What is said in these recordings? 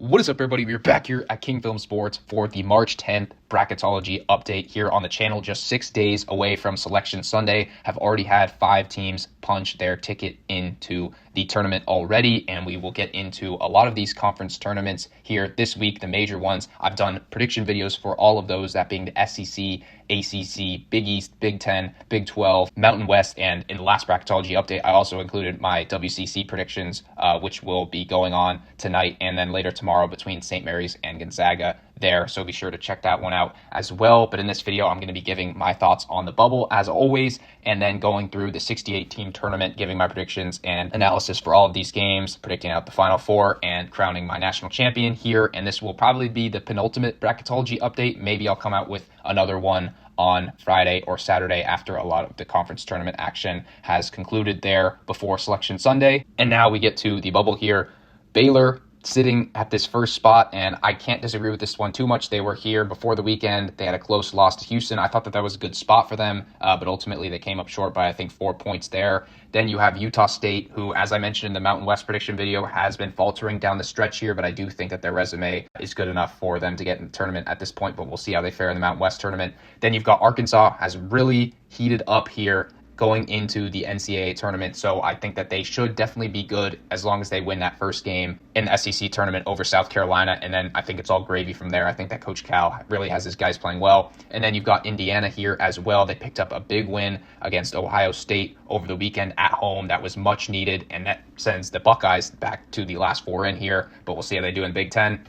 What is up, everybody? We're back here at King Film Sports for the March 10th Bracketology update here on the channel. Just 6 days away from Selection Sunday. Have already had 5 teams punch their ticket into the tournament already, and we will get into a lot of these conference tournaments here this week, the major ones. I've done prediction videos for all of those, that being the SEC, ACC, Big East, Big 10, Big 12, Mountain West, and in the last Bracketology update, I also included my WCC predictions, which will be going on tonight and then later tomorrow between St. Mary's and Gonzaga there, so be sure to check that one out as well. But in this video, I'm going to be giving my thoughts on the bubble as always, and then going through the 68 team tournament, giving my predictions and analysis for all of these games, predicting out the Final Four, and crowning my national champion here. And this will probably be the penultimate Bracketology update. Maybe I'll come out with another one on Friday or Saturday after a lot of the conference tournament action has concluded there before Selection Sunday. And now we get to the bubble here. Baylor sitting at this first spot, and I can't disagree with this one too much. They were here before the weekend. They had a close loss to Houston. I thought that was a good spot for them, but ultimately they came up short by, I think, 4 points there. Then you have Utah State, who, as I mentioned in the Mountain West prediction video, has been faltering down the stretch here, but I do think that their resume is good enough for them to get in the tournament at this point, but we'll see how they fare in the Mountain West tournament. Then you've got Arkansas, has really heated up here going into the Ncaa tournament, so I think that they should definitely be good as long as they win that first game in the SEC tournament over South Carolina, and then I think it's all gravy from there. I think that Coach Cal really has his guys playing well. And then you've got Indiana here as well. They picked up a big win against Ohio State over the weekend at home. That was much needed, and that sends the Buckeyes back to the last 4 in here, but we'll see how they do in Big Ten.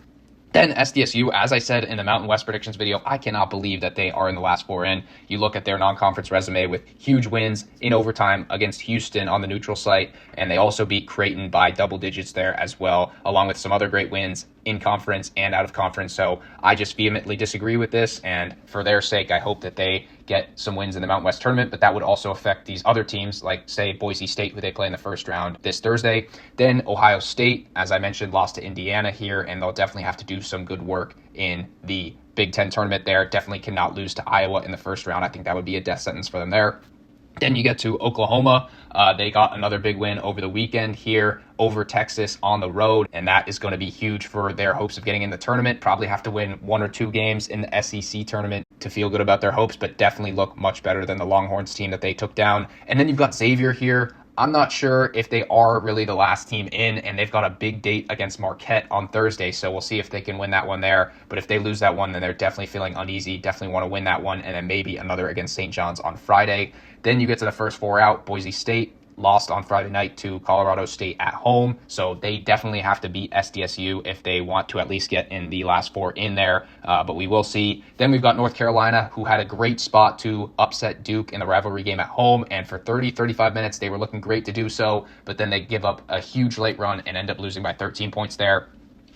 Then SDSU, as I said in the Mountain West predictions video, I cannot believe that they are in the last 4 in. You look at their non-conference resume with huge wins in overtime against Houston on the neutral site, and they also beat Creighton by double digits there as well, along with some other great wins in conference and out of conference. So I just vehemently disagree with this, and for their sake, I hope that they get some wins in the Mountain West tournament, but that would also affect these other teams, like, say, Boise State, who they play in the first round this Thursday. Then Ohio State, as I mentioned, lost to Indiana here, and they'll definitely have to do some good work in the Big Ten tournament there. Definitely cannot lose to Iowa in the first round. I think that would be a death sentence for them there. Then you get to Oklahoma. They got another big win over the weekend here over Texas on the road, and that is going to be huge for their hopes of getting in the tournament. Probably have to win 1 or 2 games in the SEC tournament to feel good about their hopes, but definitely look much better than the Longhorns team that they took down. And then you've got Xavier here. I'm not sure if they are really the last team in, and they've got a big date against Marquette on Thursday, so we'll see if they can win that one there. But if they lose that one, then they're definitely feeling uneasy, definitely want to win that one, and then maybe another against St. John's on Friday. Then you get to the first 4 out. Boise State lost on Friday night to Colorado State at home, so they definitely have to beat SDSU if they want to at least get in the last 4 in there, but we will see. Then we've got North Carolina, who had a great spot to upset Duke in the rivalry game at home, and for 30-35 minutes they were looking great to do so, but then they give up a huge late run and end up losing by 13 points there.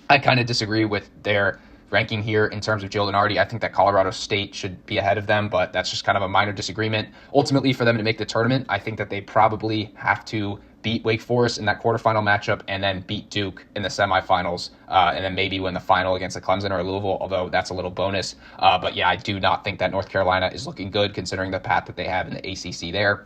I kind of disagree with their ranking here in terms of Joe Lunardi. I think that Colorado State should be ahead of them, but that's just kind of a minor disagreement. Ultimately, for them to make the tournament, I think that they probably have to beat Wake Forest in that quarterfinal matchup and then beat Duke in the semifinals, and then maybe win the final against the Clemson or Louisville, although that's a little bonus. But yeah, I do not think that North Carolina is looking good considering the path that they have in the ACC there.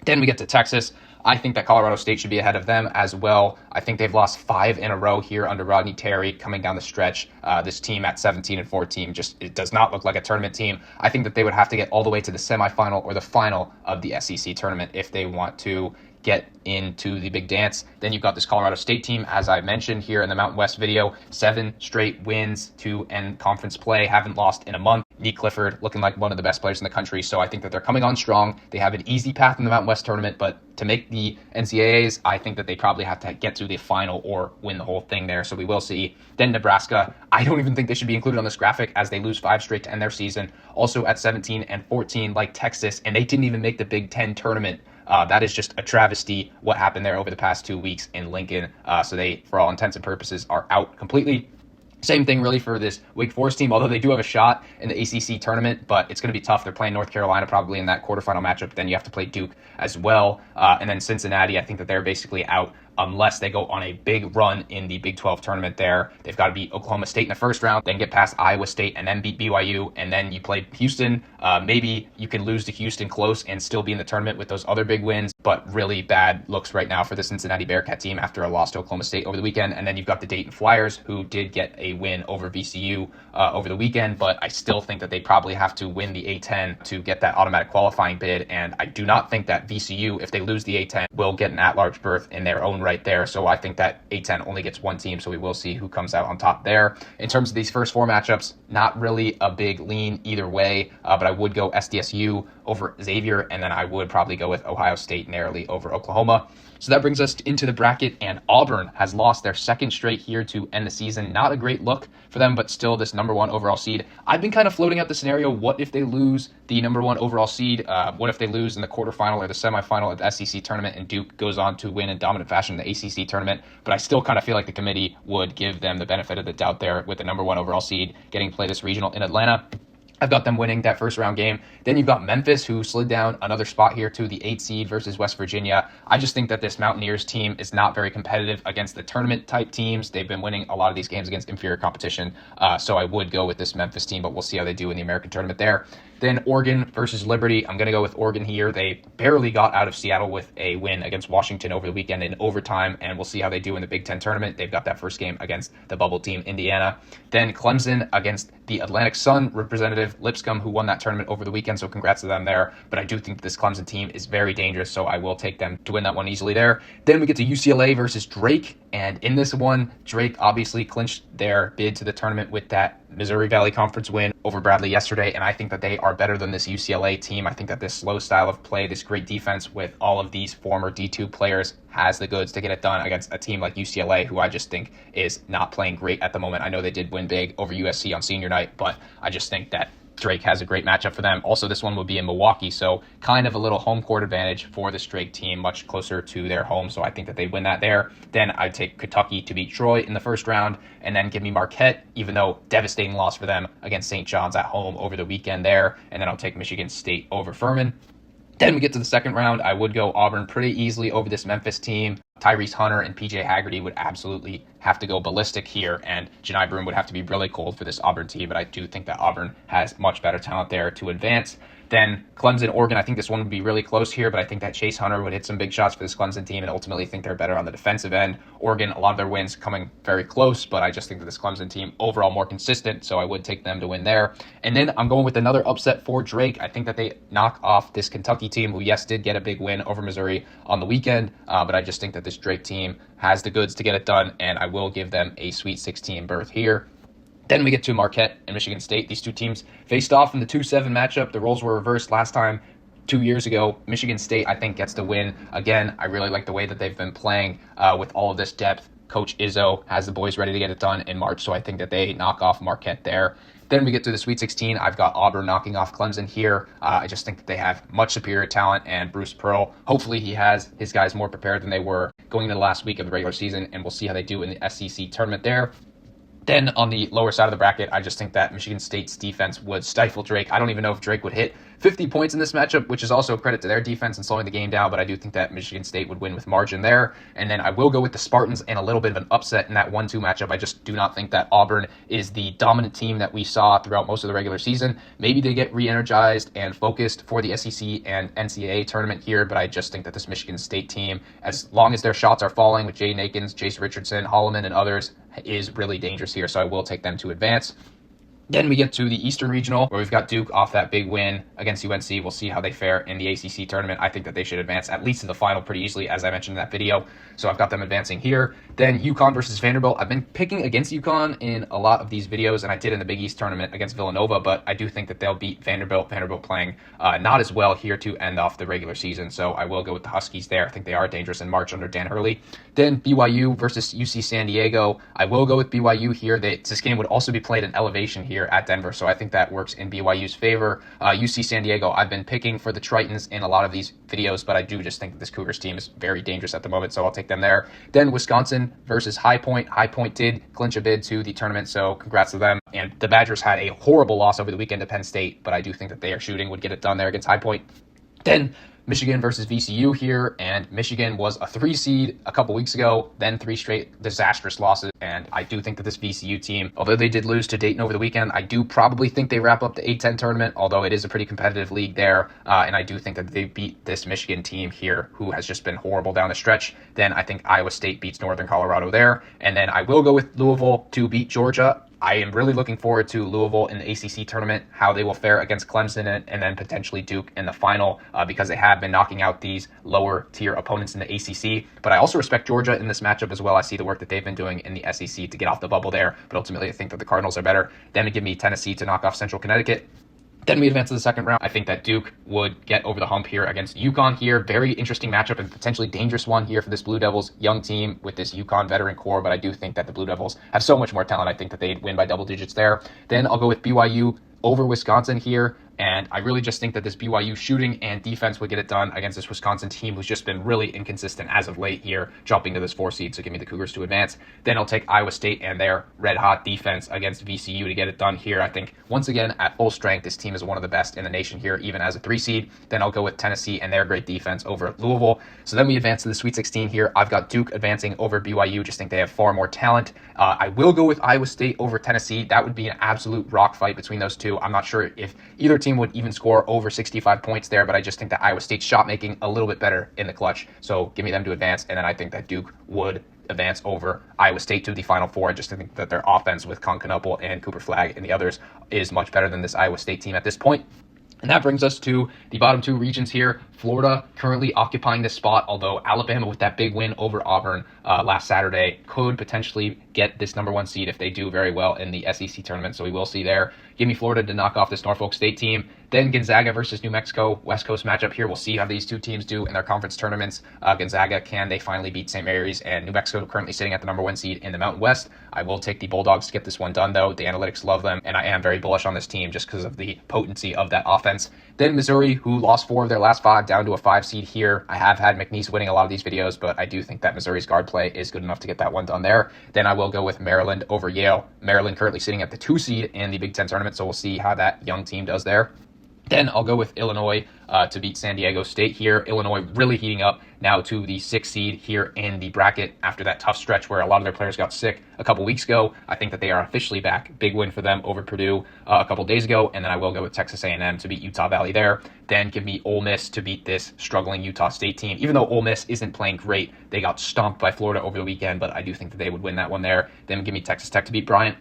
Then we get to Texas. I think that Colorado State should be ahead of them as well. I think they've lost 5 in a row here under Rodney Terry coming down the stretch. This team at 17-14 it does not look like a tournament team. I think that they would have to get all the way to the semifinal or the final of the SEC tournament if they want to get into the big dance. Then you've got this Colorado State team, as I mentioned here in the Mountain West video, 7 straight wins to end conference play, haven't lost in a month. Nick Clifford looking like one of the best players in the country, so I think that they're coming on strong. They have an easy path in the Mountain West tournament, but to make the NCAAs, I think that they probably have to get to the final or win the whole thing there, so we will see. Then Nebraska, I don't even think they should be included on this graphic as they lose 5 straight to end their season, also at 17-14 like Texas, and they didn't even make the Big Ten tournament. That is just a travesty what happened there over the past 2 weeks in Lincoln. So they, for all intents and purposes, are out completely. Same thing really for this Wake Forest team, although they do have a shot in the ACC tournament, but it's going to be tough. They're playing North Carolina probably in that quarterfinal matchup. Then you have to play Duke as well. And then Cincinnati, I think that they're basically out unless they go on a big run in the Big 12 tournament there. They've got to beat Oklahoma State in the first round, then get past Iowa State, and then beat BYU, and then you play Houston. Maybe you can lose to Houston close and still be in the tournament with those other big wins, but really bad looks right now for the Cincinnati Bearcat team after a loss to Oklahoma State over the weekend. And then you've got the Dayton Flyers, who did get a win over VCU over the weekend, but I still think that they probably have to win the A10 to get that automatic qualifying bid, and I do not think that VCU, if they lose the A10, will get an at-large berth in their own right there. So I think that A10 only gets one team, so we will see who comes out on top there. In terms of these first four matchups, not really a big lean either way, but I would go SDSU over Xavier, and then I would probably go with Ohio State narrowly over Oklahoma. So that brings us into the bracket, and Auburn has lost their second straight here to end the season. Not a great look for them, but still this number one overall seed. I've been kind of floating out the scenario, what if they lose the number one overall seed? What if they lose in the quarterfinal or the semifinal of the SEC tournament and Duke goes on to win in dominant fashion in the ACC tournament? But I still kind of feel like the committee would give them the benefit of the doubt there with the number one overall seed getting to play this regional in Atlanta. I've got them winning that first round game. Then you've got Memphis, who slid down another spot here to the 8th seed versus West Virginia. I just think that this Mountaineers team is not very competitive against the tournament type teams. They've been winning a lot of these games against inferior competition. So I would go with this Memphis team, but we'll see how they do in the American tournament there. Then Oregon versus Liberty. I'm going to go with Oregon here. They barely got out of Seattle with a win against Washington over the weekend in overtime, and we'll see how they do in the Big Ten tournament. They've got that first game against the bubble team, Indiana. Then Clemson against the Atlantic Sun representative, Lipscomb, who won that tournament over the weekend, so congrats to them there. But I do think this Clemson team is very dangerous, so I will take them to win that one easily there. Then we get to UCLA versus Drake, and in this one, Drake obviously clinched their bid to the tournament with that Missouri Valley Conference win over Bradley yesterday, and I think that they are better than this UCLA team. I think that this slow style of play, this great defense with all of these former D2 players has the goods to get it done against a team like UCLA, who I just think is not playing great at the moment. I know they did win big over USC on senior night, but I just think that Drake has a great matchup for them. Also, this one would be in Milwaukee, so kind of a little home court advantage for this Drake team, much closer to their home, so I think that they win that there. Then I'd take Kentucky to beat Troy in the first round, and then give me Marquette, even though devastating loss for them against St. John's at home over the weekend there, and then I'll take Michigan State over Furman. Then we get to the second round. I would go Auburn pretty easily over this Memphis team. Tyrese Hunter and PJ Haggerty would absolutely have to go ballistic here, and Janai Broome would have to be really cold for this Auburn team, but I do think that Auburn has much better talent there to advance. Then Clemson, Oregon, I think this one would be really close here, but I think that Chase Hunter would hit some big shots for this Clemson team and ultimately think they're better on the defensive end. Oregon, a lot of their wins coming very close, but I just think that this Clemson team overall more consistent, so I would take them to win there. And then I'm going with another upset for Drake. I think that they knock off this Kentucky team, who, yes, did get a big win over Missouri on the weekend, but I just think that this Drake team has the goods to get it done, and I will give them a Sweet 16 berth here. Then we get to Marquette and Michigan State. These two teams faced off in the 2-7 matchup. The roles were reversed last time 2 years ago. Michigan State, I think, gets the win. Again, I really like the way that they've been playing with all of this depth. Coach Izzo has the boys ready to get it done in March, so I think that they knock off Marquette there. Then we get to the Sweet 16. I've got Auburn knocking off Clemson here. I just think that they have much superior talent, and Bruce Pearl, hopefully he has his guys more prepared than they were going into the last week of the regular season, and we'll see how they do in the SEC tournament there. Then on the lower side of the bracket, I just think that Michigan State's defense would stifle Drake. I don't even know if Drake would hit 50 points in this matchup, which is also a credit to their defense and slowing the game down, but I do think that Michigan State would win with margin there. And then I will go with the Spartans and a little bit of an upset in that 1-2 matchup. I just do not think that Auburn is the dominant team that we saw throughout most of the regular season. Maybe they get re-energized and focused for the SEC and Ncaa tournament here, but I just think that this Michigan State team, as long as their shots are falling with Jaden Akins, Jason Richardson, Holloman, and others, is really dangerous here, so I will take them to advance. Then we get to the Eastern Regional, where we've got Duke off that big win against UNC. We'll see how they fare in the ACC tournament. I think that they should advance at least to the final pretty easily, as I mentioned in that video. So I've got them advancing here. Then UConn versus Vanderbilt. I've been picking against UConn in a lot of these videos, and I did in the Big East tournament against Villanova, but I do think that they'll beat Vanderbilt. Vanderbilt playing not as well here to end off the regular season, so I will go with the Huskies there. I think they are dangerous in March under Dan Hurley. Then BYU versus UC San Diego. I will go with BYU here. This game would also be played in elevation here at Denver, so I think that works in BYU's favor. UC San Diego, I've been picking for the Tritons in a lot of these videos, but I do just think that this Cougars team is very dangerous at the moment, so I'll take them there. Then Wisconsin versus High Point. High Point did clinch a bid to the tournament, so congrats to them. And the Badgers had a horrible loss over the weekend to Penn State, but I do think that their shooting would get it done there against High Point. Then Michigan versus VCU here, and Michigan was a 3 seed a couple weeks ago, then 3 straight disastrous losses, and I do think that this VCU team, although they did lose to Dayton over the weekend, I do probably think they wrap up the A-10 tournament, although it is a pretty competitive league there, and I do think that they beat this Michigan team here, who has just been horrible down the stretch. Then I think Iowa State beats Northern Colorado there, and then I will go with Louisville to beat Georgia. I am really looking forward to Louisville in the ACC tournament, how they will fare against Clemson and then potentially Duke in the final, because they have been knocking out these lower tier opponents in the ACC. But I also respect Georgia in this matchup as well. I see the work that they've been doing in the SEC to get off the bubble there, but ultimately I think that the Cardinals are better. Then to give me Tennessee to knock off Central Connecticut. Then we advance to the second round. I think that Duke would get over the hump here against UConn here. Very interesting matchup and potentially dangerous one here for this Blue Devils young team with this UConn veteran core, but I do think that the Blue Devils have so much more talent. I think that they'd win by double digits there. Then I'll go with BYU over Wisconsin here. And I really just think that this BYU shooting and defense would get it done against this Wisconsin team who's just been really inconsistent as of late here, jumping to this 4 seed. So give me the Cougars to advance. Then I'll take Iowa State and their red-hot defense against VCU to get it done here. I think, once again, at full strength, this team is one of the best in the nation here, even as a 3 seed. Then I'll go with Tennessee and their great defense over Louisville. So then we advance to the Sweet 16 here. I've got Duke advancing over BYU. Just think they have far more talent. I will go with Iowa State over Tennessee. That would be an absolute rock fight between those two. I'm not sure if either team would even score over 65 points there, but I just think that Iowa State's shot making a little bit better in the clutch. So give me them to advance, and then I think that Duke would advance over Iowa State to the Final Four. I just think that their offense with Concanopoulos and Cooper Flagg and the others is much better than this Iowa State team at this point. And that brings us to the bottom 2 regions here. Florida currently occupying this spot, although Alabama with that big win over Auburn last Saturday could potentially get this number 1 seed if they do very well in the SEC tournament. So we will see there. Give me Florida to knock off this Norfolk State team. Then Gonzaga versus New Mexico, West Coast matchup here. We'll see how these two teams do in their conference tournaments. Gonzaga, can they finally beat St. Mary's? And New Mexico currently sitting at the number 1 seed in the Mountain West. I will take the Bulldogs to get this one done, though. The analytics love them, and I am very bullish on this team just because of the potency of that offense. Then Missouri, who lost 4 of their last 5, down to a 5 seed here. I have had McNeese winning a lot of these videos, but I do think that Missouri's guard play is good enough to get that one done there. Then I will go with Maryland over Yale. Maryland currently sitting at the 2 seed in the Big Ten tournament, so we'll see how that young team does there. Then I'll go with Illinois to beat San Diego State here. Illinois really heating up now to the 6th seed here in the bracket after that tough stretch where a lot of their players got sick a couple weeks ago. I think that they are officially back. Big win for them over Purdue a couple days ago. And then I will go with Texas A&M to beat Utah Valley there. Then give me Ole Miss to beat this struggling Utah State team. Even though Ole Miss isn't playing great, they got stomped by Florida over the weekend, but I do think that they would win that one there. Then give me Texas Tech to beat Bryant.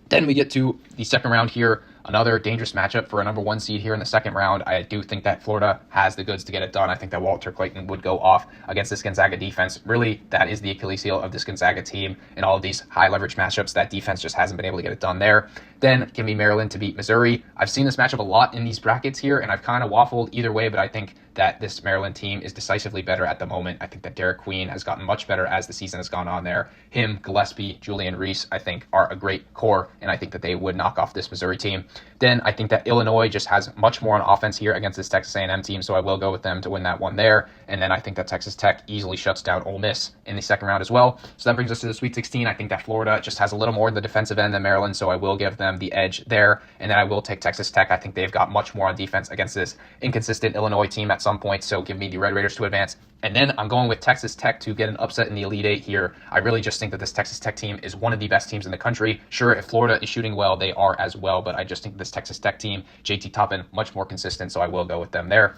Then we get to the second round here. Another dangerous matchup for a number 1 seed here in the second round. I do think that Florida has the goods to get it done. I think that Walter Clayton would go off against this Gonzaga defense. Really, that is the Achilles heel of this Gonzaga team in all of these high leverage matchups. That defense just hasn't been able to get it done there. Then give me Maryland to beat Missouri. I've seen this matchup a lot in these brackets here, and I've kind of waffled either way, but I think that this Maryland team is decisively better at the moment. I think that Derek Queen has gotten much better as the season has gone on there. Him, Gillespie, Julian Reese, I think are a great core, and I think that they would knock off this Missouri team. Then I think that Illinois just has much more on offense here against this Texas A&M team, so I will go with them to win that one there. And then I think that Texas Tech easily shuts down Ole Miss in the second round as well. So that brings us to the Sweet 16. I think that Florida just has a little more in the defensive end than Maryland, so I will give them the edge there. And then I will take Texas Tech. I think they've got much more on defense against this inconsistent Illinois team at some point, so give me the Red Raiders to advance. And then I'm going with Texas Tech to get an upset in the Elite Eight here. I really just think that this Texas Tech team is one of the best teams in the country. Sure, if Florida is shooting well, they are as well, but I just think this Texas Tech team, JT Toppin, much more consistent, so I will go with them there.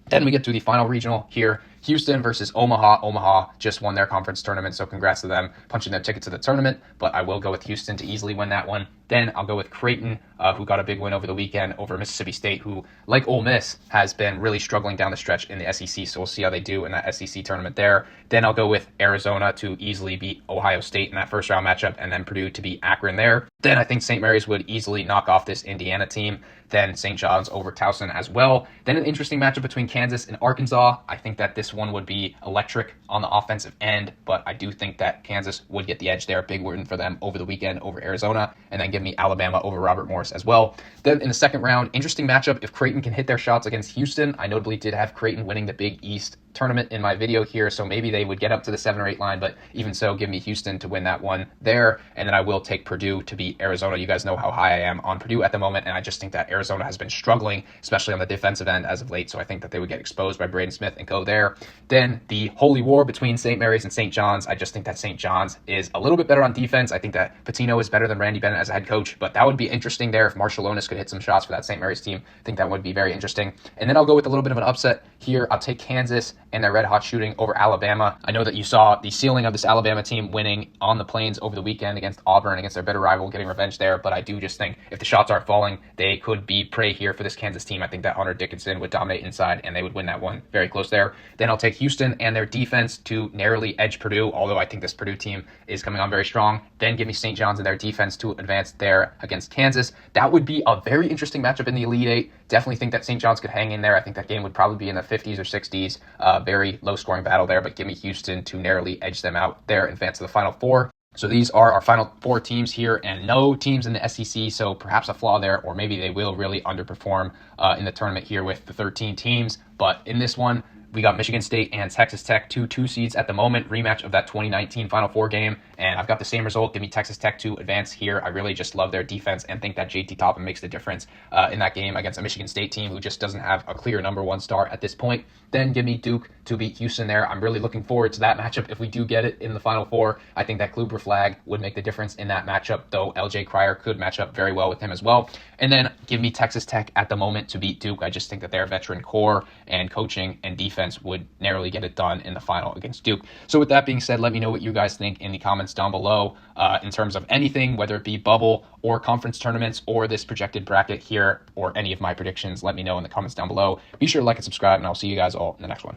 Then we get to the final regional here. Houston versus Omaha. Omaha just won their conference tournament, so congrats to them punching their ticket to the tournament, but I will go with Houston to easily win that one. Then I'll go with Creighton, who got a big win over the weekend over Mississippi State, who, like Ole Miss, has been really struggling down the stretch in the SEC, so we'll see how they do in that SEC tournament there. Then I'll go with Arizona to easily beat Ohio State in that first round matchup, and then Purdue to beat Akron there. Then I think St. Mary's would easily knock off this Indiana team. Then St. John's over Towson as well. Then an interesting matchup between Kansas and Arkansas. I think that this one would be electric on the offensive end, but I do think that Kansas would get the edge there. Big win for them over the weekend over Arizona, and then give me Alabama over Robert Morris as well. Then in the second round, interesting matchup if Creighton can hit their shots against Houston. I notably did have Creighton winning the Big East tournament in my video here, so maybe they would get up to the 7 or 8 line, but even so, give me Houston to win that one there, and then I will take Purdue to beat Arizona. You guys know how high I am on Purdue at the moment, and I just think that Arizona has been struggling, especially on the defensive end as of late, so I think that they would get exposed by Braden Smith and go there. Then the holy war between St. Mary's and St. John's. I just think that St. John's is a little bit better on defense. I think that Patino is better than Randy Bennett as a head coach, but that would be interesting there if Marshallonis could hit some shots for that St. Mary's team. I think that would be very interesting. And then I'll go with a little bit of an upset here. I'll take Kansas and their red hot shooting over Alabama. I know that you saw the ceiling of this Alabama team winning on the Plains over the weekend against Auburn, against their bitter rival, getting revenge there, but I do just think if the shots aren't falling, they could be prey here for this Kansas team. I think that Hunter Dickinson would dominate inside, and they would win that one very close there. Then I'll take Houston and their defense to narrowly edge Purdue, although I think this Purdue team is coming on very strong. Then give me St. John's and their defense to advance there against Kansas. That would be a very interesting matchup in the Elite Eight. Definitely think that St. John's could hang in there. I think that game would probably be in the 50s or 60s. Very low-scoring battle there, but give me Houston to narrowly edge them out there and advance to the Final Four. So these are our final 4 teams here, and no teams in the SEC, so perhaps a flaw there, or maybe they will really underperform in the tournament here with the 13 teams. But in this one, we got Michigan State and Texas Tech, 2 seeds at the moment, rematch of that 2019 Final Four game, and I've got the same result. Give me Texas Tech to advance here. I really just love their defense and think that JT Toppin makes the difference in that game against a Michigan State team who just doesn't have a clear number 1 star at this point. Then give me Duke to beat Houston there. I'm really looking forward to that matchup if we do get it in the Final Four. I think that Kluber flag would make the difference in that matchup, though LJ Cryer could match up very well with him as well. And then give me Texas Tech at the moment to beat Duke. I just think that their veteran core and coaching and defense would narrowly get it done in the final against Duke. So with that being said, let me know what you guys think in the comments down below in terms of anything, whether it be bubble or conference tournaments or this projected bracket here or any of my predictions. Let me know in the comments down below. Be sure to like and subscribe, and I'll see you guys all in the next one.